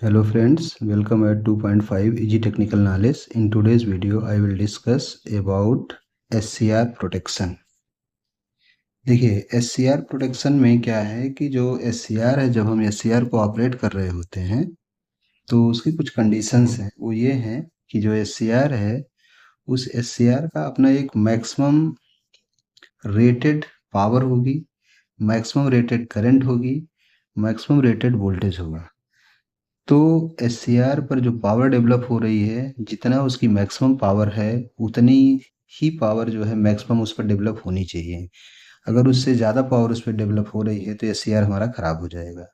Hello friends, welcome at 2.5 Easy Technical Knowledge. In today's video, I will discuss about SCR protection. देखिए SCR protection में क्या है कि जो SCR है, जब हम SCR को ऑपरेट कर रहे होते हैं तो उसकी कुछ कंडीशंस हैं। वो ये हैं कि जो SCR है उस SCR का अपना एक मैक्सिमम रेटेड पावर होगी, मैक्सिमम रेटेड करंट होगी, मैक्सिमम रेटेड वोल्टेज होगा। तो SCR पर जो पावर डेवलप हो रही है, जितना उसकी मैक्सिमम पावर है उतनी ही पावर जो है मैक्सिमम उस पर डेवलप होनी चाहिए। अगर उससे ज़्यादा पावर उस पर डेवलप हो रही है तो SCR हमारा ख़राब हो जाएगा।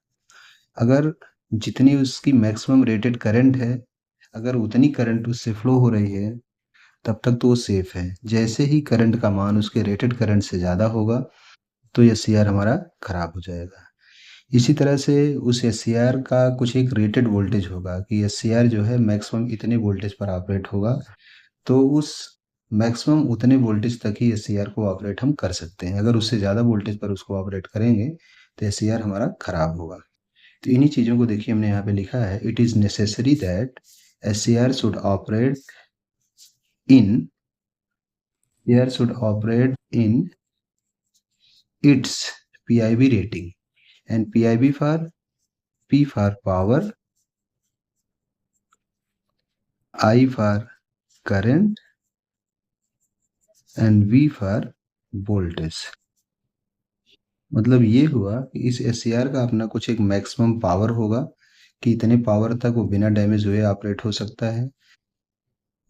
अगर जितनी उसकी मैक्सिमम रेटेड करंट है, अगर उतनी करंट उससे फ्लो हो रही है तब तक तो वो सेफ़ है। जैसे ही करंट का मान उसके रेटेड करंट से ज़्यादा होगा तो SCR हमारा ख़राब हो जाएगा। इसी तरह से उस SCR का कुछ एक रेटेड वोल्टेज होगा कि SCR जो है मैक्सिमम इतने वोल्टेज पर ऑपरेट होगा, तो उस मैक्सिमम उतने वोल्टेज तक ही SCR को ऑपरेट हम कर सकते हैं। अगर उससे ज़्यादा वोल्टेज पर उसको ऑपरेट करेंगे तो SCR हमारा खराब होगा। तो इन्हीं चीज़ों को देखिए, हमने यहाँ पे लिखा है, it is necessary that SCR should operate in its PIV rating, and PIV for P for power, I for current and V for voltage। मतलब ये हुआ कि इस SCR का अपना कुछ एक मैक्सिमम पावर होगा कि इतने पावर तक वो बिना डैमेज हुए ऑपरेट हो सकता है।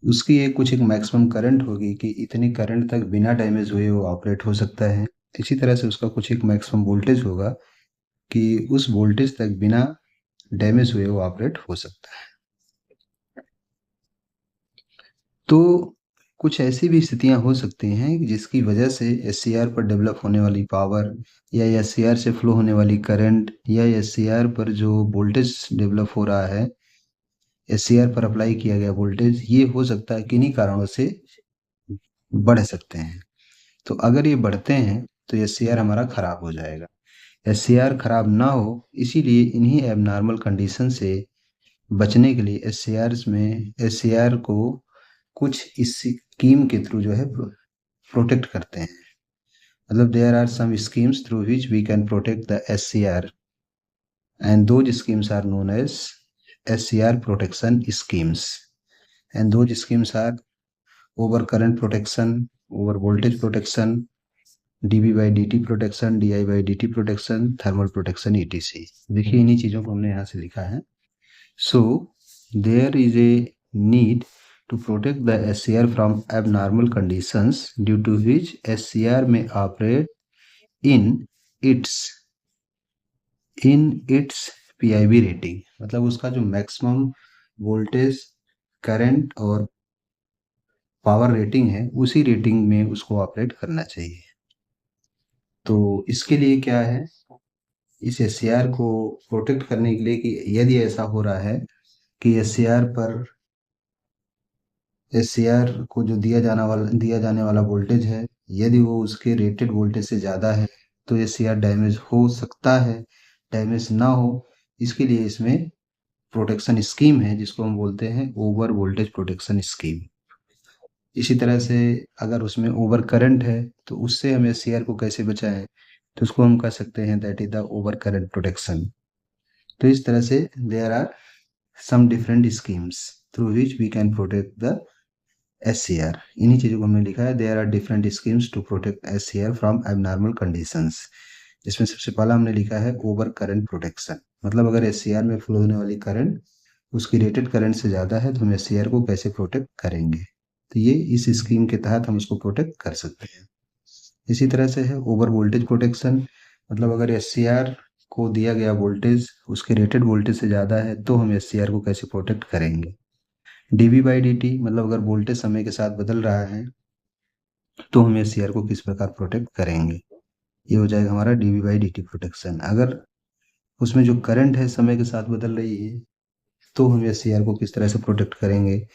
उसकी एक मैक्सिमम करंट होगी कि इतनी करंट तक बिना डैमेज हुए वो ऑपरेट हो सकता है। इसी तरह से उसका कुछ एक मैक्सिमम वोल्टेज होगा कि उस वोल्टेज तक बिना डैमेज हुए वो ऑपरेट हो सकता है। तो कुछ ऐसी भी स्थितियां हो सकती हैं जिसकी वजह से SCR पर डेवलप होने वाली पावर या SCR से फ्लो होने वाली करंट या SCR पर जो वोल्टेज डेवलप हो रहा है, SCR पर अप्लाई किया गया वोल्टेज, ये हो सकता है किन्हीं कारणों से बढ़ सकते हैं। तो अगर ये बढ़ते हैं तो SCR हमारा खराब हो जाएगा। SCR खराब ना हो, इसीलिए इन्हीं एबनॉर्मल कंडीशन से बचने के लिए SCR को कुछ इस स्कीम के थ्रू जो है प्रोटेक्ट करते हैं। मतलब there are some schemes through which we can protect the SCR, and those schemes are known as SCR protection schemes. And those schemes are over current protection, over voltage protection, dV by dt protection, DI by dt protection, thermal protection, ETC। देखिए इन्हीं चीज़ों को हमने यहाँ से लिखा है। So there is a need to protect the SCR from abnormal conditions due to which SCR may operate in its PIV rating. मतलब उसका जो मैक्सिमम वोल्टेज, करंट और पावर रेटिंग है, उसी रेटिंग में उसको ऑपरेट करना चाहिए। तो इसके लिए क्या है, इस SCR को प्रोटेक्ट करने के लिए कि यदि ऐसा हो रहा है कि SCR को जो दिया जाने वाला वोल्टेज है, यदि वो उसके रेटेड वोल्टेज से ज़्यादा है तो SCR डैमेज हो सकता है। डैमेज ना हो, इसके लिए इसमें प्रोटेक्शन स्कीम है जिसको हम बोलते हैं ओवर वोल्टेज प्रोटेक्शन स्कीम। इसी तरह से अगर उसमें ओवर करंट है तो उससे हम SCR को कैसे बचाएं, तो उसको हम कह सकते हैं that is the over current protection. तो इस तरह से there are some different schemes through which we can protect the SCR। इन्हीं चीज़ों को हमने लिखा है, there are different schemes to protect SCR from abnormal conditions. इसमें सबसे पहला हमने लिखा है ओवर करंट प्रोटेक्शन। मतलब अगर SCR में फ्लो होने वाली करंट उसकी रेटेड करंट से ज़्यादा है तो हम SCR को कैसे प्रोटेक्ट करेंगे, तो ये इस स्कीम के तहत हम उसको प्रोटेक्ट कर सकते हैं। इसी तरह से है ओवर वोल्टेज प्रोटेक्शन। मतलब अगर SCR को दिया गया वोल्टेज उसके रेटेड वोल्टेज से ज़्यादा है तो हम SCR को कैसे प्रोटेक्ट करेंगे। dV by dt, मतलब अगर वोल्टेज समय के साथ बदल रहा है तो हम SCR को किस प्रकार प्रोटेक्ट करेंगे, ये हो जाएगा हमारा dV by dt प्रोटेक्शन। अगर उसमें जो करंट है समय के साथ बदल रही है तो हम SCR को किस तरह से प्रोटेक्ट करेंगे,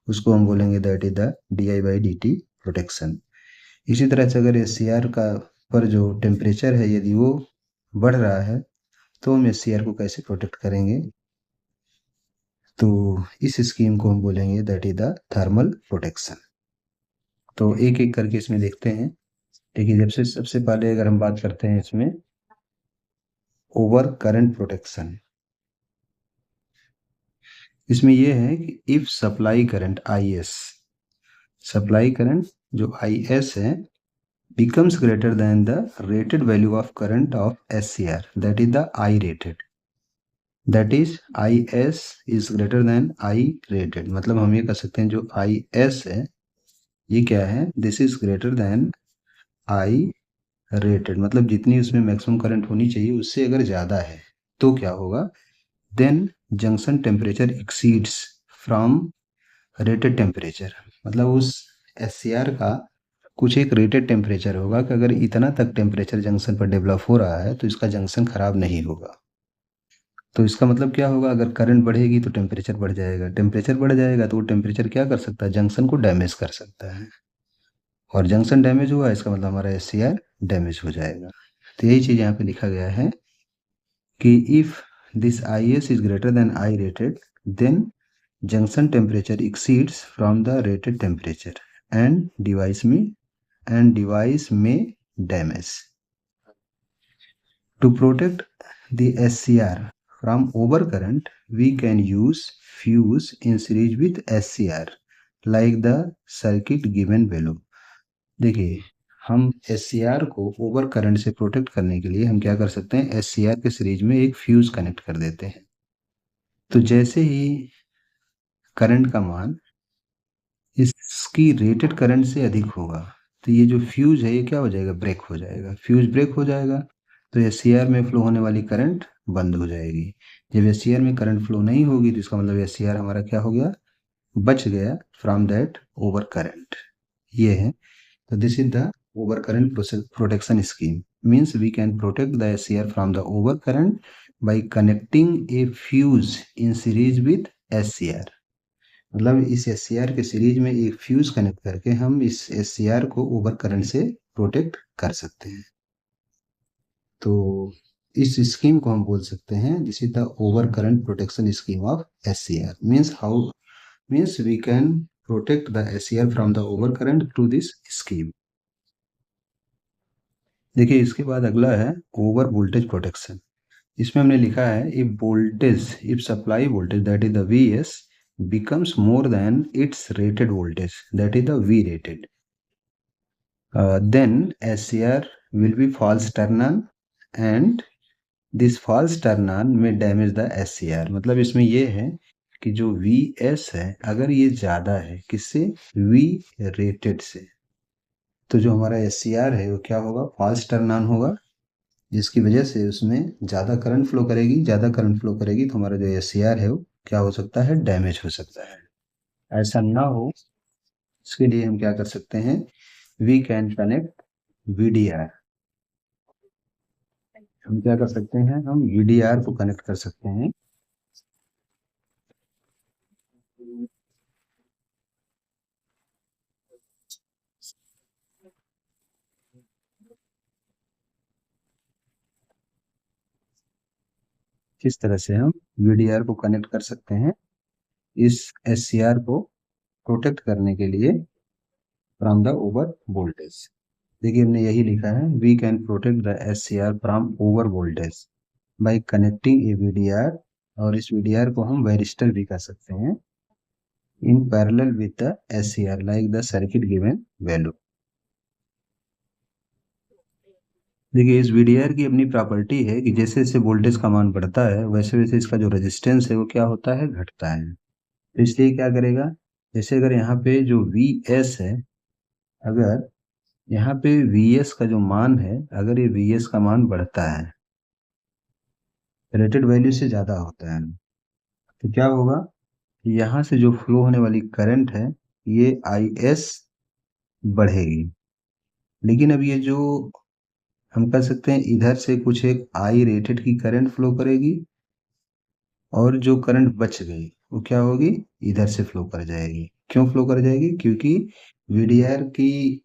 उसको हम बोलेंगे that is the DI by dt protection. इसी तरह से अगर SCR का पर जो टेम्परेचर है यदि वो बढ़ रहा है तो हम SCR को कैसे प्रोटेक्ट करेंगे, तो इस स्कीम को हम बोलेंगे that is the thermal protection. तो एक एक करके इसमें देखते हैं। देखिए, जब से सबसे पहले अगर हम बात करते हैं इसमें ओवर करंट प्रोटेक्शन, इसमें यह है कि if supply current IS, supply current जो IS है becomes greater than the rated value of current of SCR, that is the I rated, that is IS is greater than I rated। मतलब हम ये कह सकते हैं जो IS है ये क्या है, this is greater than I rated, मतलब जितनी उसमें मैक्सिमम करंट होनी चाहिए उससे अगर ज़्यादा है तो क्या होगा, then junction temperature exceeds from rated temperature. मतलब उस SCR का कुछ एक रेटेड टेम्परेचर होगा कि अगर इतना तक टेम्परेचर जंक्शन पर डेवलप हो रहा है तो इसका जंक्शन खराब नहीं होगा। तो इसका मतलब क्या होगा, अगर करंट बढ़ेगी तो टेम्परेचर बढ़ जाएगा, टेम्परेचर बढ़ जाएगा तो वो टेम्परेचर क्या कर सकता है, जंक्शन को डैमेज कर सकता है, और जंक्शन डैमेज हुआ इसका मतलब हमारा SCR डैमेज हो जाएगा। तो यही चीज़ यहाँ पे लिखा गया है कि if this IS is greater than I rated, then junction temperature exceeds from the rated temperature and device में damage. To protect the SCR from overcurrent, we can use fuse in series with SCR like the circuit given below। देखिए, हम SCR को over current से protect करने के लिए हम क्या कर सकते हैं, SCR के सीरीज में एक फ्यूज कनेक्ट कर देते हैं। तो जैसे ही करंट का मान इसकी रेटेड करंट से अधिक होगा तो ये जो फ्यूज है ये क्या हो जाएगा, ब्रेक हो जाएगा। फ्यूज ब्रेक हो जाएगा तो SCR में फ्लो होने वाली करंट बंद हो जाएगी। जब SCR में करंट फ्लो नहीं होगी तो इसका मतलब SCR हमारा क्या हो गया, बच गया फ्रॉम दैट ओवर करंट। ये है, तो this is the over current protection scheme, means we can protect the SCR from the over current by connecting a fuse in series with SCR। मतलब इस SCR के सीरीज में एक fuse connect करके हम इस SCR को ओवर करंट से प्रोटेक्ट कर सकते हैं। तो इस स्कीम को हम बोल सकते हैं this is the over current protection scheme of SCR। Means we can protect the SCR from the over current through this scheme. देखिए, इसके बाद अगला है ओवर वोल्टेज प्रोटेक्शन। इसमें हमने लिखा है if supply voltage that is the VS becomes more than its rated voltage, that is the V rated, then SCR will be false turn on and this false turn on may damage the SCR। मतलब इसमें ये है कि जो VS है अगर ये ज़्यादा है किससे, V rated से, तो जो हमारा SCR है वो क्या होगा, फॉल्स टर्न ऑन होगा, जिसकी वजह से उसमें ज़्यादा करंट फ्लो करेगी तो हमारा जो SCR है वो क्या हो सकता है, डैमेज हो सकता है। ऐसा ना हो इसके लिए हम क्या कर सकते हैं, वी कैन कनेक्ट VDR। हम क्या कर सकते हैं, हम VDR को कनेक्ट कर सकते हैं। किस तरह से हम VDR को कनेक्ट कर सकते हैं इस SCR को प्रोटेक्ट करने के लिए फ्रॉम द ओवर वोल्टेज। देखिए, हमने यही लिखा है, we can protect the SCR from over voltage by connecting a VDR, और इस VDR को हम वायरिस्टर भी कह सकते हैं, इन parallel with the SCR like the circuit given value. देखिए, इस VDR की अपनी प्रॉपर्टी है कि जैसे जैसे वोल्टेज का मान बढ़ता है वैसे वैसे इसका जो रेजिस्टेंस है वो क्या होता है, घटता है। तो इसलिए क्या करेगा, जैसे अगर यहाँ पे जो VS है, अगर यहाँ पे VS का जो मान है, अगर ये VS का मान बढ़ता है, रेटेड वैल्यू से ज़्यादा होता है, तो क्या होगा, यहाँ से जो फ्लो होने वाली करंट है ये IS बढ़ेगी। लेकिन अब ये जो हम कह सकते हैं इधर से कुछ एक I रेटेड की करंट फ्लो करेगी, और जो करंट बच गई वो क्या होगी, इधर से फ्लो कर जाएगी। क्यों फ्लो कर जाएगी, क्योंकि VDR की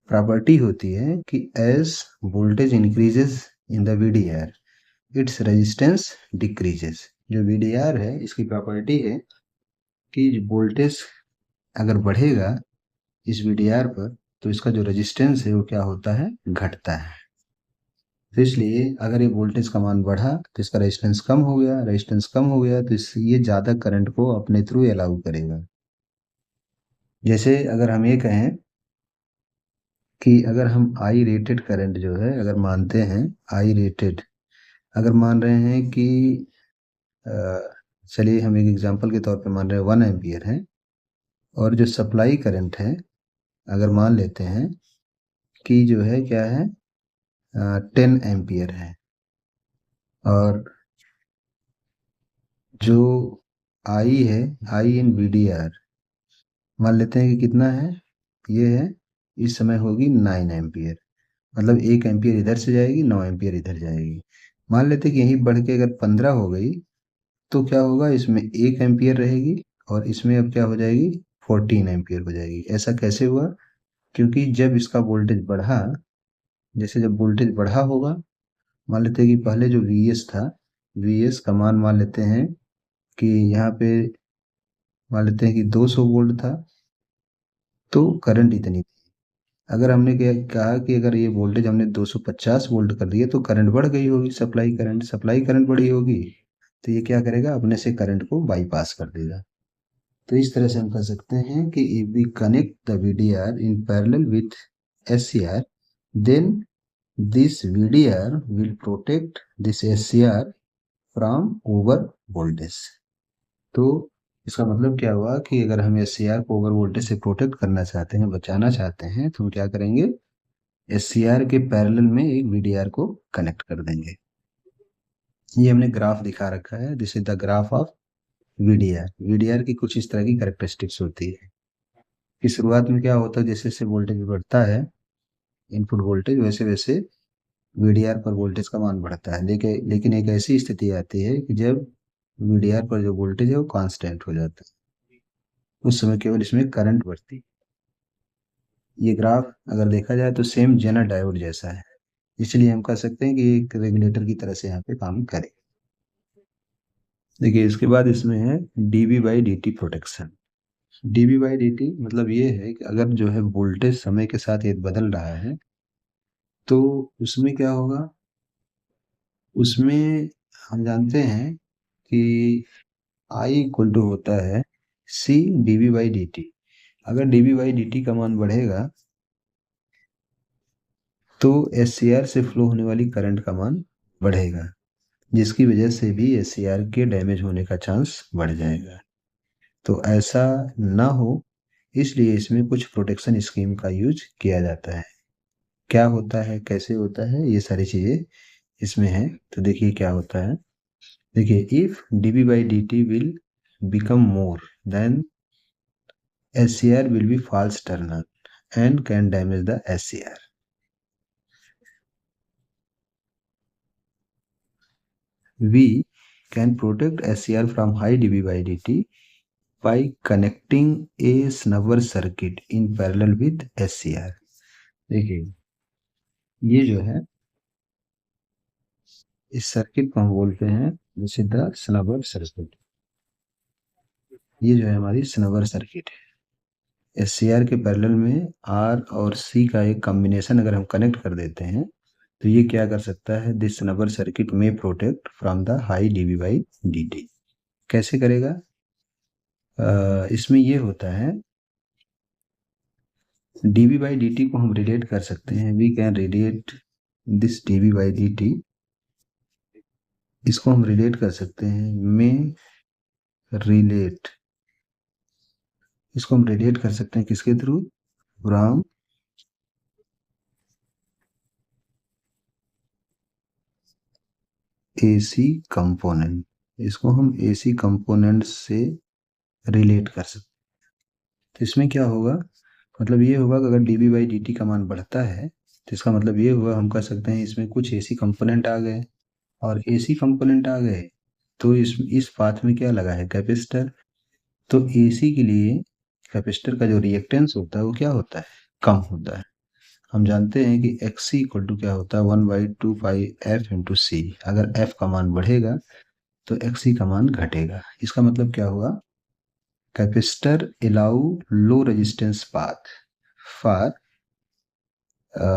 प्रॉपर्टी होती है कि as voltage increases in the VDR its resistance decreases. जो VDR है इसकी प्रॉपर्टी है कि वोल्टेज अगर बढ़ेगा इस वीडीआर पर तो इसका जो रेजिस्टेंस है वो क्या होता है, घटता है। तो इसलिए अगर ये वोल्टेज का मान बढ़ा तो इसका रेजिस्टेंस कम हो गया, रेजिस्टेंस कम हो गया तो ये ज़्यादा करंट को अपने थ्रू अलाउ करेगा। जैसे अगर हम ये कहें कि अगर हम आई रेटेड करंट जो है अगर मानते हैं, आई रेटेड अगर मान रहे हैं कि अ, चलिए हम एक एग्जांपल के तौर पे मान रहे हैं 1 एम्पियर है, और जो सप्लाई करंट है अगर मान लेते हैं कि जो है क्या है 10 एम्पियर है, और जो आई है, आई इन वीडीआर मान लेते हैं कि कितना है, ये है इस समय होगी 9 एम्पियर, मतलब 1 एम्पियर इधर से जाएगी, 9 एम्पियर इधर जाएगी। मान लेते हैं कि यहीं बढ़ के अगर 15 हो गई तो क्या होगा, इसमें 1 एम्पियर रहेगी और इसमें अब क्या हो जाएगी 14 एम्पियर हो जाएगी। ऐसा कैसे हुआ, क्योंकि जब इसका वोल्टेज बढ़ा, जैसे जब वोल्टेज बढ़ा होगा, मान लेते हैं कि पहले जो Vs था, Vs का मान मान लेते हैं कि यहाँ पे मान लेते हैं कि 200 वोल्ट था, तो करंट इतनी थी। अगर हमने क्या कहा कि अगर ये वोल्टेज हमने 250 वोल्ट कर दिया तो करंट बढ़ गई होगी, सप्लाई करंट बढ़ी होगी, तो ये क्या करेगा, अपने से करंट को बाईपास कर देगा। तो इस तरह से हम कह सकते हैं कि if we connect the VDR in parallel with SCR, then this VDR will protect this SCR from over voltage. तो इसका मतलब क्या हुआ कि अगर हम एससीआर को ओवर वोल्टेज से प्रोटेक्ट करना चाहते हैं, बचाना चाहते हैं, तो हम क्या करेंगे, एससीआर के पैरेलल में एक वीडीआर को कनेक्ट कर देंगे। ये हमने ग्राफ दिखा रखा है, this is the graph of VDR. VDR की कुछ इस तरह की कैरेक्टरिस्टिक्स होती है कि शुरुआत में क्या होता है, जैसे जैसे वोल्टेज बढ़ता है, इनपुट वोल्टेज, वैसे वैसे वीडीआर पर वोल्टेज का मान बढ़ता है। लेकिन एक ऐसी स्थिति आती है कि जब वीडीआर पर जो वोल्टेज है वो कांस्टेंट हो जाता है, उस समय केवल इसमें करंट बढ़ती है। ये ग्राफ अगर देखा जाए तो सेम जेनर डायोड जैसा है, इसलिए हम कह सकते हैं कि एक रेगुलेटर की तरह से यहाँ पे काम करे। देखिए इसके बाद इसमें है dv by d t protection. Dv by d t मतलब ये है कि अगर जो है वोल्टेज समय के साथ ये बदल रहा है तो उसमें क्या होगा, उसमें हम जानते हैं कि आई इक्वल टू होता है सी डीवी बाई डी टी। अगर डीवी बाई डी टी का मान बढ़ेगा तो एससीआर से फ्लो होने वाली करंट का मान बढ़ेगा, जिसकी वजह से भी एससीआर के डैमेज होने का चांस बढ़ जाएगा। तो ऐसा ना हो, इसलिए इसमें कुछ प्रोटेक्शन स्कीम का यूज किया जाता है। क्या होता है, कैसे होता है, ये सारी चीजें इसमें है। तो देखिए क्या होता है, देखिए if dB by dt will become more then SCR will be false terminal and can damage the SCR. We can protect SCR from high dB by dt by connecting a snubber circuit in parallel with SCR. देखिए ये जो है इस circuit को हम बोलते हैं जैसे द स्नबर सर्किट। ये जो है हमारी स्नबर सर्किट है। एससीआर के पैरेलल में आर और सी का एक कॉम्बिनेशन अगर हम कनेक्ट कर देते हैं तो ये क्या कर सकता है, दिस स्नबर सर्किट में protect from the high dv by d. कैसे करेगा, इसमें ये होता है डीवी बाई डी को हम रिलेट कर सकते हैं, we can relate this dv by d, इसको हम रिलेट कर सकते हैं में रिलेट, इसको हम रिलेट कर सकते हैं किसके थ्रू, फ्रॉम एसी कंपोनेंट, इसको हम एसी कंपोनेंट से रिलेट कर सकते हैं। तो इसमें क्या होगा, मतलब ये होगा कि अगर डीबी बाई डी का मान बढ़ता है तो इसका मतलब ये हुआ, हम कह सकते हैं इसमें कुछ एसी कंपोनेंट आ गए, और एसी कंपोनेंट आ गए तो इस पाथ में क्या लगा है, कैपेसिटर। तो एसी के लिए कैपेसिटर का जो रिएक्टेंस होता है वो क्या होता है, कम होता है। हम जानते हैं कि एक्स सी इक्वल टू क्या होता है, 1/2 पाई एफ इंटू सी। अगर एफ का मान बढ़ेगा तो एक्स सी का मान घटेगा। इसका मतलब क्या हुआ capacitor allow low resistance path for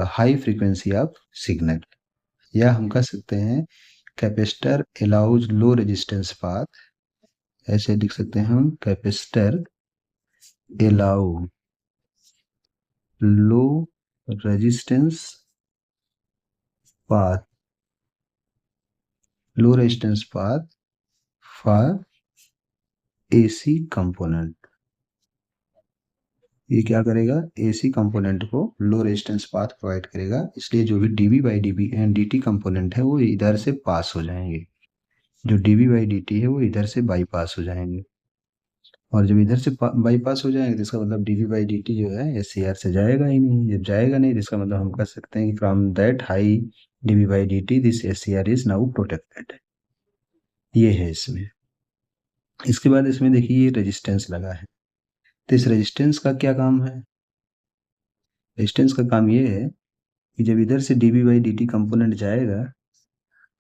high frequency of signal, या हम कह सकते हैं capacitor allows low resistance path, ऐसे लिख सकते हैं हम, capacitor allow low resistance path, low resistance path for AC component. ये क्या करेगा, एसी कंपोनेंट को लो रेजिस्टेंस पाथ प्रोवाइड करेगा, इसलिए जो भी dv by db and dt component है वो इधर से पास हो जाएंगे, जो डीवी बाई डीटी है वो इधर से बाईपास हो जाएंगे, और जब इधर से बाईपास हो जाएंगे तो इसका मतलब डीवी बाई डीटी जो है एस सी आर से जाएगा ही नहीं। जब जाएगा नहीं तो इसका मतलब हम कह सकते हैं कि from that high dv by dt this S C R is now protected. ये है इसमें। इसके बाद इसमें देखिए ये रेजिस्टेंस लगा है, तो इस रेजिस्टेंस का क्या काम है, रेजिस्टेंस का काम ये है कि जब इधर से dv by d t component जाएगा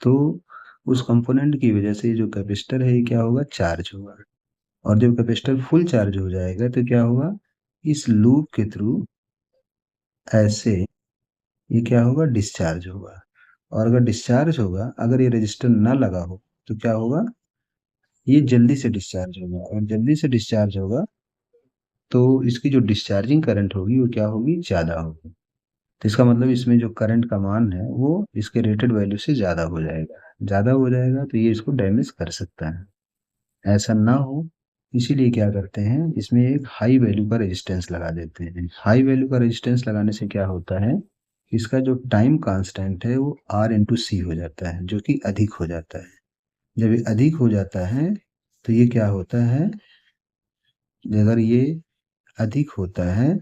तो उस कंपोनेंट की वजह से जो कैपेसिटर है ये क्या होगा, चार्ज होगा, और जब कैपेसिटर फुल चार्ज हो जाएगा तो क्या होगा, इस लूप के थ्रू ऐसे ये क्या होगा, डिस्चार्ज होगा, और अगर डिस्चार्ज होगा, अगर ये रजिस्टर ना लगा हो तो क्या होगा, ये जल्दी से डिस्चार्ज होगा, और जल्दी से डिस्चार्ज होगा तो इसकी जो डिस्चार्जिंग करंट होगी वो क्या होगी, ज़्यादा होगी। तो इसका मतलब इसमें जो करंट का मान है वो इसके रेटेड वैल्यू से ज़्यादा हो जाएगा, ज़्यादा हो जाएगा तो ये इसको डैमेज कर सकता है, ऐसा ना हो इसीलिए क्या करते हैं, इसमें एक हाई वैल्यू का रेजिस्टेंस लगा देते हैं। हाई वैल्यू का रेजिस्टेंस लगाने से क्या होता है, इसका जो टाइम कांस्टेंट है वो आर इंटू सी हो जाता है, जो कि अधिक हो जाता है। जब ये अधिक हो जाता है तो ये क्या होता है, अगर ये अधिक होता है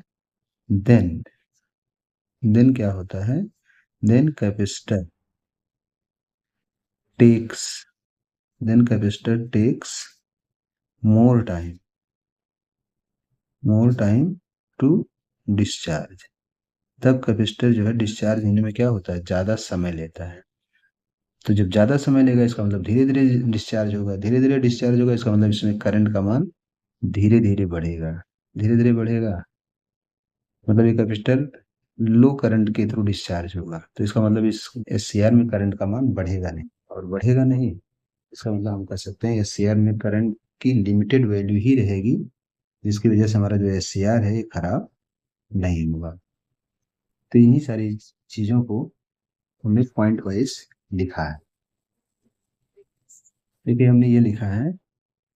देन क्या होता है, then capacitor takes more time to discharge. तब कैपेसिटर जो है डिस्चार्ज होने में क्या होता है, ज़्यादा समय लेता है। तो जब ज़्यादा समय लेगा इसका मतलब धीरे धीरे डिस्चार्ज होगा, धीरे धीरे डिस्चार्ज होगा, इसका मतलब इसमें करंट का मान धीरे धीरे बढ़ेगा, धीरे धीरे बढ़ेगा, मतलब ये कैपेसिटर लो करंट के थ्रू डिस्चार्ज होगा, तो इसका मतलब इस एस सी आर में करंट का मान बढ़ेगा नहीं, और बढ़ेगा नहीं इसका मतलब हम कह सकते हैं एस सी आर में करंट की लिमिटेड वैल्यू ही रहेगी, जिसकी वजह से हमारा जो एस सी आर है ये खराब नहीं होगा। तो इन्हीं सारी चीज़ों को हमने पॉइंट वाइज लिखा है। देखिए हमने ये लिखा है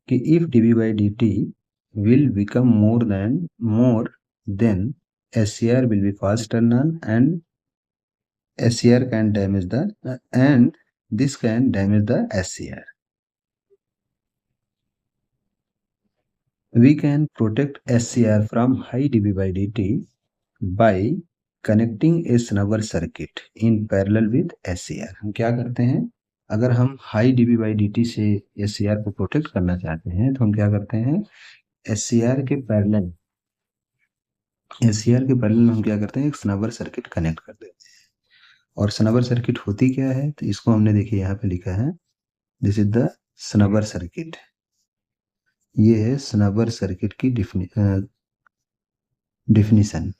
कि if dv by dt will become more then SCR will be fast turn on and SCR can damage the and this can damage the SCR. We can protect SCR from high dB by dt by connecting a snubber circuit in parallel with SCR. हम क्या करते हैं, अगर हम high dB by dt से SCR को protect करना चाहते हैं तो हम क्या करते हैं, SCR के पैरेलल में हम क्या करते हैं, एक स्नबर सर्किट कनेक्ट कर देते हैं। और स्नबर सर्किट होती क्या है, तो इसको हमने देखिए यहाँ पे लिखा है, दिस इज द स्नबर सर्किट। ये है स्नबर सर्किट की डिफिनीशन।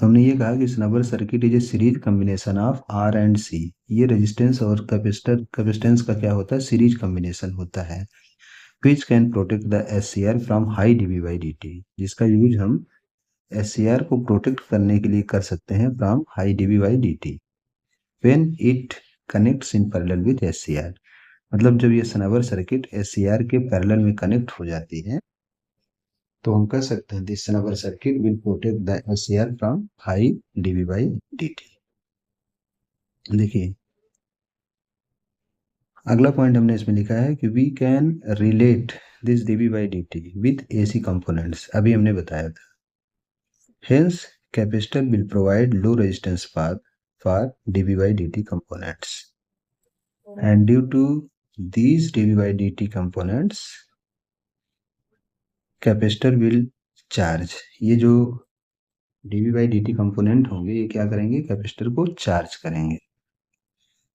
हमने ये कहा कि snubber circuit is a series combination of R and C. ये रेजिस्टेंस और कैपेसिटेंस का क्या होता है, सीरीज कॉम्बिनेशन होता है, which can protect the S C R from high db by d t, जिसका यूज हम एस सी आर को प्रोटेक्ट करने के लिए कर सकते हैं from high db by d t when it connects in parallel with S C R. मतलब जब ये snubber circuit S C R के पैरेलल में कनेक्ट हो जाती है तो हम कह सकते हैं this snubber circuit will protect the S C R from high db by d t. देखिए अगला पॉइंट हमने इसमें लिखा है कि we can relate this db by d t with A C components, अभी हमने बताया था। Hence, capacitor will provide low resistance path for dV by dt components. And due to these dV by dt components, capacitor will charge. ये जो dV by dt component होंगे ये क्या करेंगे, कैपेसिटर को चार्ज करेंगे।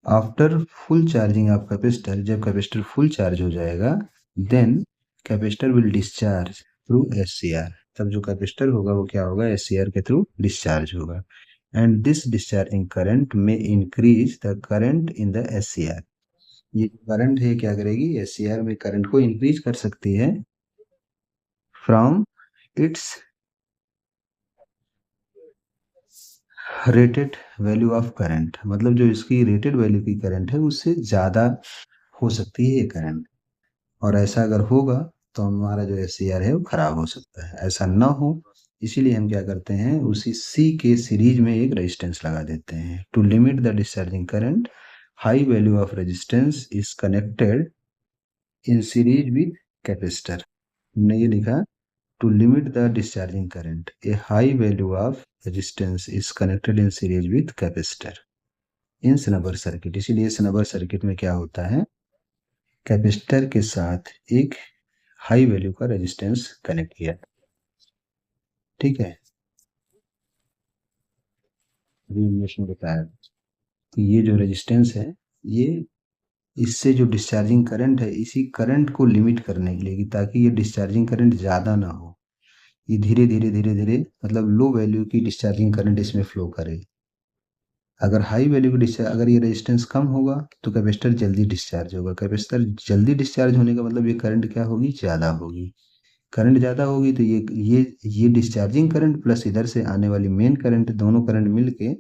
After full charging of capacitor, जब capacitor full charge हो जाएगा, then capacitor will discharge through SCR, तब जो कैपेसिटर होगा वो क्या होगा, एससीआर के थ्रू डिस्चार्ज होगा। And this discharging current may increase the current in the SCR, ये करंट है क्या करेगी, एससीआर में करंट को इंक्रीज कर सकती है from its rated value of current, मतलब जो इसकी रेटेड वैल्यू की करंट है उससे ज़्यादा हो सकती है ये करंट, और ऐसा अगर होगा तो हमारा जो एससीआर है वो खराब हो सकता है। ऐसा ना हो इसीलिए हम क्या करते हैं, उसी सी के सीरीज में एक रेजिस्टेंस लगा देते हैं। To limit the discharging current high value of resistance is connected in series with capacitor, हमने ये लिखा, to limit the discharging current, a high value of resistance is connected in series with capacitor in snubber circuit। इसीलिए snubber circuit में क्या होता है, capacitor के साथ एक हाई वैल्यू का रेजिस्टेंस कनेक्ट किया, ठीक है। अभी हमने बताया कि ये जो रेजिस्टेंस है, ये इससे जो डिस्चार्जिंग करंट है, इसी करंट को लिमिट करने के लिए, ताकि ये डिस्चार्जिंग करंट ज़्यादा ना हो, ये धीरे धीरे धीरे धीरे मतलब लो वैल्यू की डिस्चार्जिंग करंट इसमें फ्लो करे। अगर हाई वैल्यू की डिस्चार्ज, अगर ये रेजिस्टेंस कम होगा तो कैपेसिटर जल्दी डिस्चार्ज होगा, कैपेसिटर जल्दी डिस्चार्ज होने का मतलब ये करंट क्या होगी, ज़्यादा होगी। करंट ज़्यादा होगी तो ये डिस्चार्जिंग करंट प्लस इधर से आने वाली मेन करंट, दोनों करंट मिलके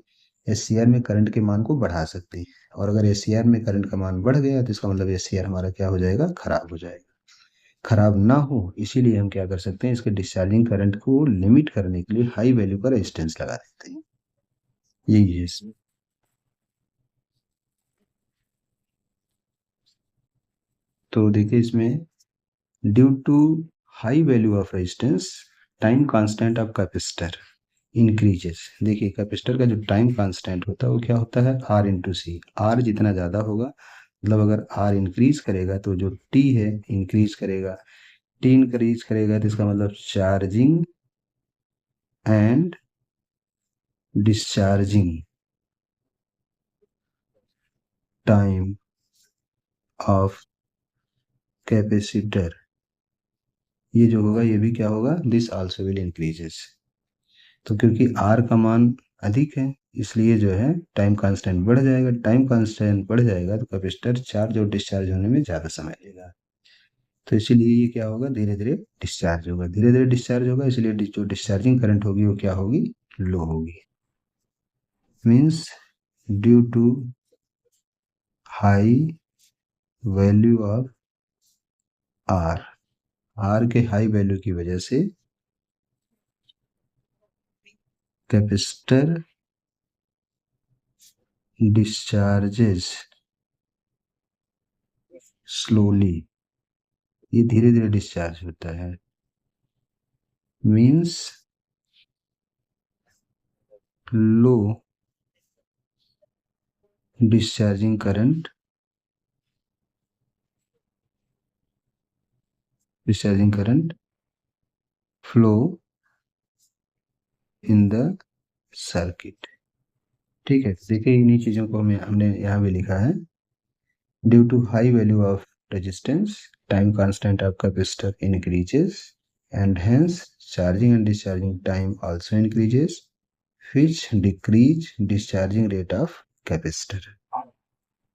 एससीआर में करंट के मान को बढ़ा सकते हैं, और अगर एससीआर में करंट का मान बढ़ गया तो इसका मतलब एससीआर हमारा क्या हो जाएगा, खराब हो जाएगा। खराब ना हो इसीलिए हम क्या कर सकते हैं, इसके डिस्चार्जिंग करंट को लिमिट करने के लिए हाई वैल्यू का रेजिस्टेंस लगा देते हैं, यही है इसमें। तो देखिए इसमें, due to high value of resistance time constant of capacitor increases. देखिए कैपेसिटर का जो टाइम कांस्टेंट होता है वो क्या होता है, आर इंटू सी। आर जितना ज़्यादा होगा, मतलब अगर आर इंक्रीज करेगा तो जो टी है इंक्रीज करेगा, टी इंक्रीज करेगा तो इसका मतलब charging and discharging time of capacitor, ये जो होगा ये भी क्या होगा, दिस आल्सो विल इंक्रीजेस। तो क्योंकि आर का मान अधिक है इसलिए जो है टाइम कांस्टेंट बढ़ जाएगा, टाइम कांस्टेंट बढ़ जाएगा तो कैपेसिटर चार्ज और डिस्चार्ज होने में ज़्यादा समय लेगा, तो इसीलिए ये क्या होगा, धीरे धीरे डिस्चार्ज होगा, धीरे धीरे डिस्चार्ज होगा, इसलिए जो डिस्चार्जिंग करंट होगी वो क्या होगी, लो होगी। Means due to high value of R, R के हाई वैल्यू की वजह से कैपेसिटर डिस्चार्जेस स्लोली, ये धीरे धीरे डिस्चार्ज होता है। Means low discharging current, discharging current flow in the circuit, ठीक है। देखिए इन्हीं चीज़ों को हमने यहाँ भी लिखा है, due to high value of resistance time constant of capacitor increases and hence charging and discharging time also increases which decrease discharging rate of capacitor,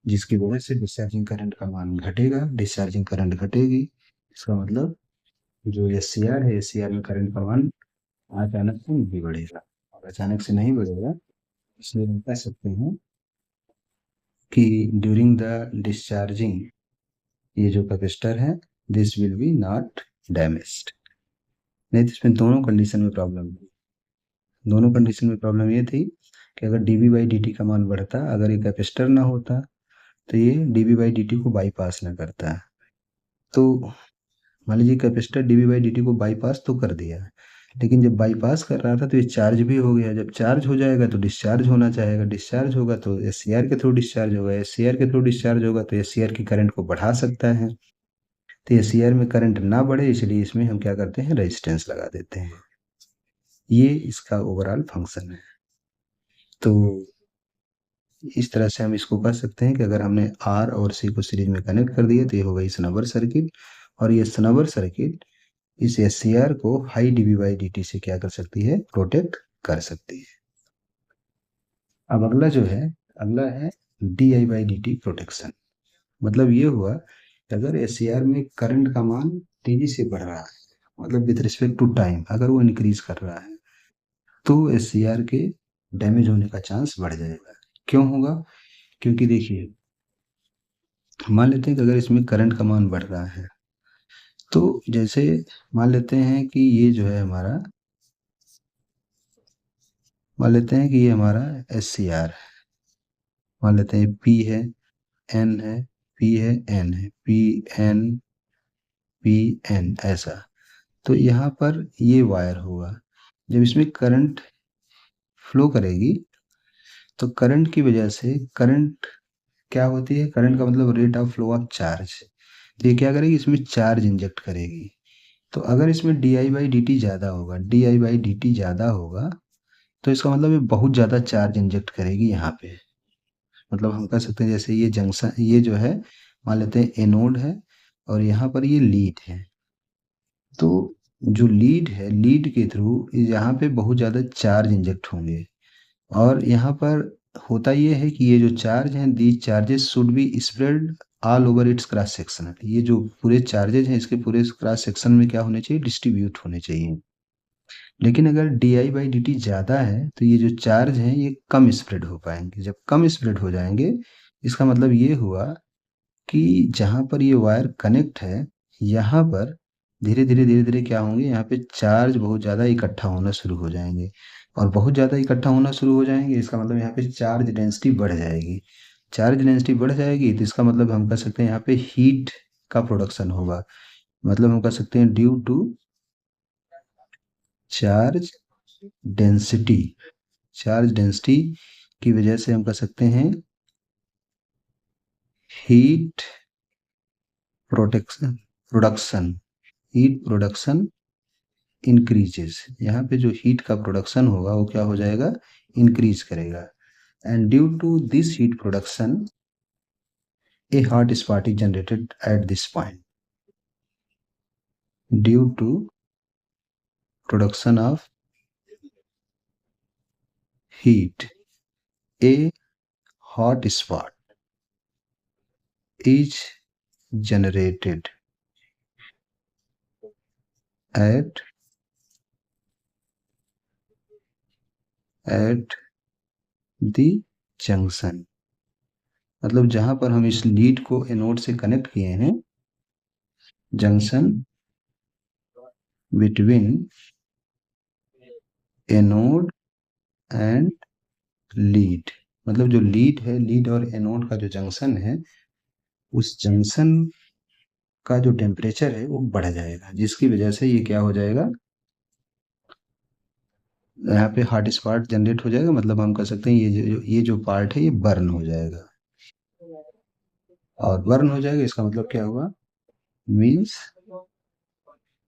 जिसकी वजह से डिस्चार्जिंग करंट का मान घटेगा, डिस्चार्जिंग करंट घटेगी, इसका मतलब जो एससीआर है, एससीआर में करंट का मान अचानक से नहीं बढ़ेगा, और अचानक से नहीं बढ़ेगा इसलिए हम कह सकते हैं कि ड्यूरिंग द डिस्चार्जिंग ये जो कैपेसिटर है this will be not damaged. नहीं तो इसमें दोनों कंडीशन में प्रॉब्लम, दोनों कंडीशन में प्रॉब्लम ये थी कि अगर डीबी बाई डी टी का मान बढ़ता, अगर ये कैपेसिटर ना होता तो ये डीबी बाई डी टी को बाईपास ना करता, तो मान लीजिए capacitor dB by d T को बाईपास तो कर दिया, लेकिन जब बाईपास कर रहा था तो ये चार्ज भी हो गया, जब चार्ज हो जाएगा तो डिस्चार्ज होना चाहेगा, डिस्चार्ज होगा तो एससीआर के थ्रू डिस्चार्ज होगा, एससीआर के थ्रू डिस्चार्ज होगा तो एससीआर की करंट को बढ़ा सकता है, तो एससीआर में करंट ना बढ़े इसलिए इसमें हम क्या करते हैं, रेजिस्टेंस लगा देते हैं, ये इसका ओवरऑल फंक्शन है। तो इस तरह से हम इसको कर सकते हैं कि अगर हमने आर और सी को सीरीज में कनेक्ट कर दिया तो ये हो गई स्नबर सर्किट, और ये स्नबर सर्किट इस एस को high dv by d t से क्या कर सकती है, प्रोटेक्ट कर सकती है। अब अगला है D I by d t protection. मतलब ये हुआ कि अगर एस में करंट का मान तेजी से बढ़ रहा है, मतलब विथ रिस्पेक्ट टू टाइम अगर वो इंक्रीज कर रहा है, तो एस के डैमेज होने का चांस बढ़ जाएगा। क्यों होगा? क्योंकि देखिए, मान लेते हैं कि अगर इसमें करंट का मान बढ़ रहा है, तो जैसे मान लेते हैं कि ये जो है हमारा, मान लेते हैं कि ये हमारा एस है, मान लेते हैं पी है, एन है, पी है, एन है, पी एन, पी एन, ऐसा। तो यहाँ पर ये वायर होगा, जब इसमें करंट फ्लो करेगी, तो करंट की वजह से, करंट क्या होती है, करंट का मतलब rate of flow of charge. तो ये क्या करेगी, इसमें चार्ज इंजेक्ट करेगी। तो अगर इसमें D I by d T ज़्यादा होगा, D I by d T ज़्यादा होगा, तो इसका मतलब ये बहुत ज़्यादा चार्ज इंजेक्ट करेगी यहाँ पे। मतलब हम कह सकते हैं जैसे ये जंक्शन, ये जो है मान लेते हैं एनोड है, और यहाँ पर ये लीड है। तो जो लीड है, लीड के थ्रू यहाँ पे बहुत ज़्यादा चार्ज इंजेक्ट होंगे, और यहाँ पर होता ये है कि ये जो चार्ज हैं, these charges should be spread all over it's cross section. ये जो पूरे चार्जेज हैं, इसके पूरे क्रॉस सेक्शन में क्या होने चाहिए, डिस्ट्रीब्यूट होने चाहिए। लेकिन अगर D I by d T ज़्यादा है, तो ये जो चार्ज हैं ये कम स्प्रेड हो पाएंगे। जब कम स्प्रेड हो जाएंगे, इसका मतलब ये हुआ कि जहाँ पर ये वायर कनेक्ट है, यहाँ पर धीरे धीरे क्या होंगे, यहाँ पे चार्ज बहुत ज़्यादा इकट्ठा होना शुरू हो जाएंगे, और बहुत ज़्यादा इकट्ठा होना शुरू हो जाएंगे, इसका मतलब यहाँ पे चार्ज डेंसिटी बढ़ जाएगी। चार्ज डेंसिटी बढ़ जाएगी, तो इसका मतलब हम कह सकते हैं यहाँ पे हीट का प्रोडक्शन होगा। मतलब हम कह सकते हैं due to charge density, charge density की वजह से हम कह सकते हैं heat protection production, heat production increases. यहाँ पे जो हीट का प्रोडक्शन होगा वो क्या हो जाएगा, इंक्रीज करेगा। And due to this heat production a hot spot is generated at this point. Due to production of heat, a hot spot is generated at the junction। मतलब जहां पर हम इस लीड को एनोड से कनेक्ट किए हैं, junction between anode and lead. मतलब जो लीड है, लीड और एनोड का जो जंक्शन है, उस जंक्शन का जो टेम्परेचर है वो बढ़ जाएगा, जिसकी वजह से ये क्या हो जाएगा, यहाँ पे हॉट स्पॉट जनरेट हो जाएगा। मतलब हम कह सकते हैं ये जो पार्ट है ये बर्न हो जाएगा, और बर्न हो जाएगा इसका मतलब क्या हुआ, मीन्स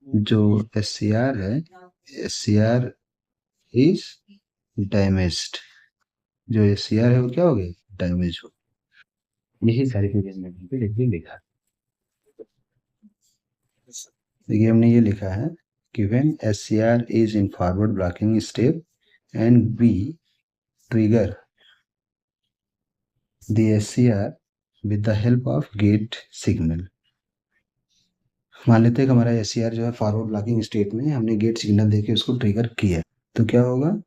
जो एस सी आर है, S C R is damaged. जो एस सी आर है वो क्या हो गया, डैमेज हो। यही सारी चीजें हमने पे लिखा। देखिए हमने ये लिखा है कि when S C R is in forward blocking step and be trigger the S C R with the help of gate signal. मान लेते हैं कि हमारा एस सी आर जो है फॉरवर्ड ब्लॉकिंग स्टेट में, हमने गेट सिग्नल देके उसको ट्रिगर किया, तो क्या होगा,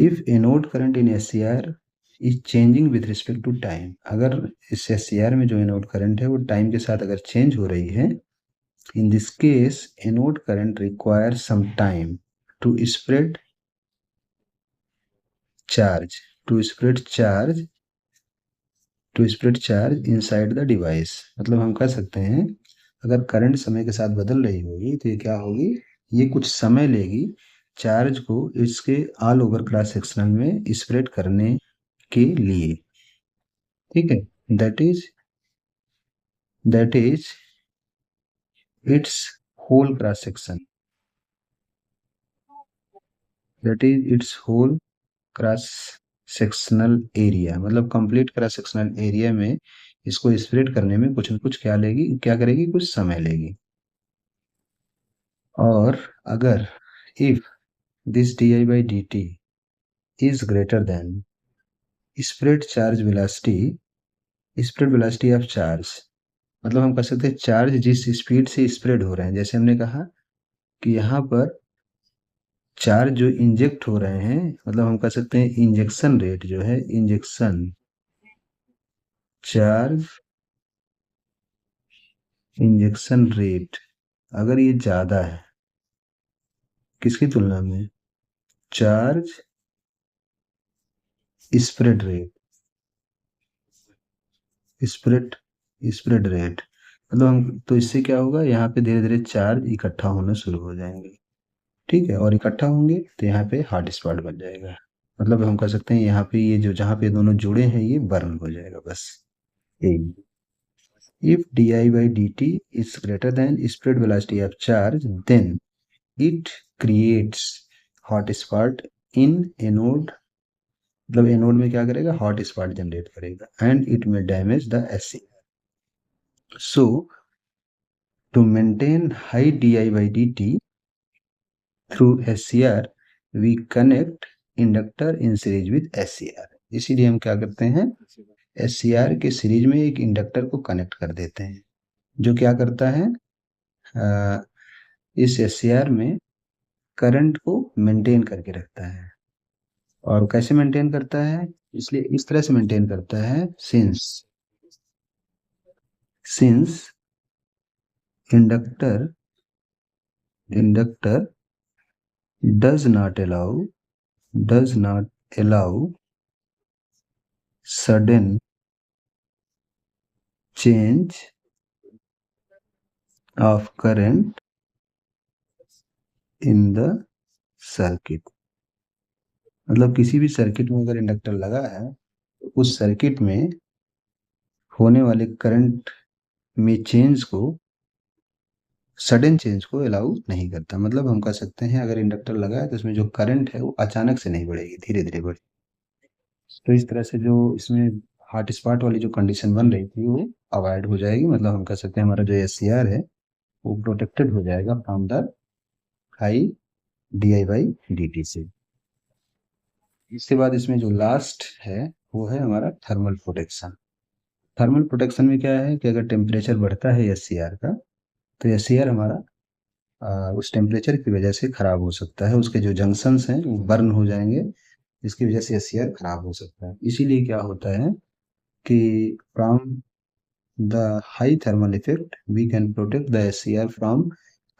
if anode current in S C R is changing with respect to time. अगर इस एस सी आर में जो एनोड करंट है वो टाइम के साथ अगर चेंज हो रही है, in this case anode current require some time to spread charge, to spread charge, to spread charge inside the device. मतलब हम कह सकते हैं अगर करंट समय के साथ बदल रही होगी, तो ये क्या होगी, ये कुछ समय लेगी चार्ज को इसके ऑल ओवर क्रॉस सेक्शन में स्प्रेड करने के लिए। ठीक है, that is its whole cross section, that is its whole cross sectional area. मतलब कंप्लीट क्रॉस सेक्शनल एरिया में इसको स्प्रेड करने में कुछ न कुछ क्या करेगी, कुछ समय लेगी। और अगर if this di/dt is greater than spread velocity of charge, मतलब हम कह सकते हैं चार्ज जिस स्पीड से स्प्रेड हो रहे हैं, जैसे हमने कहा कि यहाँ पर चार्ज जो इंजेक्ट हो रहे हैं, मतलब हम कह सकते हैं इंजेक्शन रेट जो है, इंजेक्शन चार्ज इंजेक्शन रेट अगर ये ज्यादा है किसकी तुलना में, charge spread rate, spread spread rate, मतलब हम तो इससे क्या होगा, यहाँ पे धीरे धीरे चार्ज इकट्ठा होना शुरू हो जाएंगे। ठीक है, और इकट्ठा होंगे तो यहाँ पे हॉट स्पॉट बन जाएगा। मतलब हम कह सकते हैं यहाँ पे ये जो जहाँ पे दोनों जुड़े हैं ये बर्न हो जाएगा बस। यही, if di/dt is greater than spread velocity of charge, then it creates hot spot in anode, मतलब एनोड में क्या करेगा, हॉट स्पॉट जनरेट करेगा, and it may damage the AC. So to maintain high di/dt through SCR we connect inductor in series with SCR। इसीलिए हम क्या करते हैं, SCR के सीरीज में एक इंडक्टर को कनेक्ट कर देते हैं, जो क्या करता है, इस SCR में करंट को मेंटेन करके रखता है। और कैसे मेंटेन करता है, इसलिए इस तरह से मेंटेन करता है, since inductor inductor does not allow sudden change of current in the circuit। मतलब किसी भी सर्किट में अगर इंडक्टर लगा है तो उस सर्किट में होने वाले करंट में चेंज को, सडन चेंज को अलाउ नहीं करता। मतलब हम कह सकते हैं अगर इंडक्टर लगा है तो उसमें जो करंट है वो अचानक से नहीं बढ़ेगी, धीरे धीरे बढ़ेगी। तो इस तरह से जो इसमें हॉट स्पॉट वाली जो कंडीशन बन रही थी वो अवॉइड हो जाएगी। मतलब हम कह सकते हैं हमारा जो SCR है वो प्रोटेक्टेड हो जाएगा फ्रॉम द हाई di/dt से। इसके बाद इसमें जो लास्ट है वो है हमारा थर्मल प्रोटेक्शन। थर्मल प्रोटेक्शन में क्या है कि अगर टेम्परेचर बढ़ता है SCR का तो SCR हमारा उस टेम्परेचर की वजह से खराब हो सकता है, उसके जो जंक्शंस हैं वो बर्न हो जाएंगे, जिसकी वजह से SCR खराब हो सकता है। इसीलिए क्या होता है कि from the high thermal effect we can protect the SCR from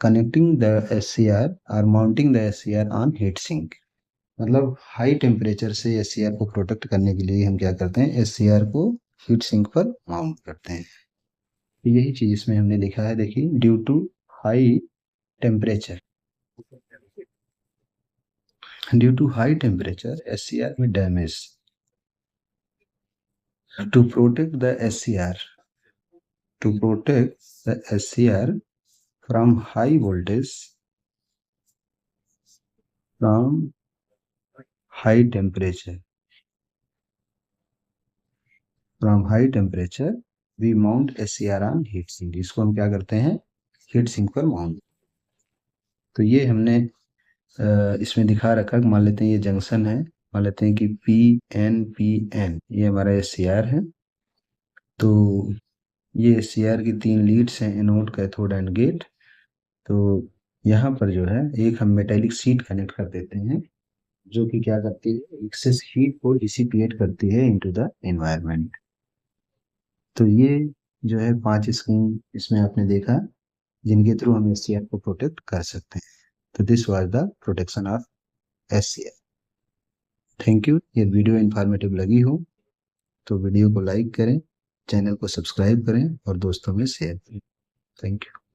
connecting the SCR और mounting the SCR on heat sink. मतलब हाई टेम्परेचर से SCR को प्रोटेक्ट करने के लिए हम क्या करते हैं, SCR को हीट सिंक पर माउंट करते हैं। यही चीज इसमें हमने लिखा है, देखिए, due to high temperature SCR में damage, to protect the SCR from high voltage, from high temperature we mount SCR on heat sink। इसको हम क्या करते हैं, हीट सिंक पर माउंट। तो ये हमने इसमें दिखा रखा, मान लेते हैं ये जंक्शन है, मान लेते हैं कि PN ये हमारा SCR है। तो ये SCR की 3 लीड्स हैं, एनोड, कैथोड एंड गेट। तो यहाँ पर जो है एक हम मेटेलिक शीट कनेक्ट कर देते हैं, जो कि क्या करती है, एक्सेस हीट को डिसिपिएट करती है इनटू द एनवायरनमेंट। तो ये जो है 5 स्कीम इसमें आपने देखा, जिनके थ्रू हम SCR को प्रोटेक्ट कर सकते हैं। तो this was the protection of SCR। Thank you. ये वीडियो इन्फॉर्मेटिव लगी हो तो वीडियो को लाइक करें, चैनल को सब्सक्राइब करें और दोस्तों में शेयर करें। Thank you.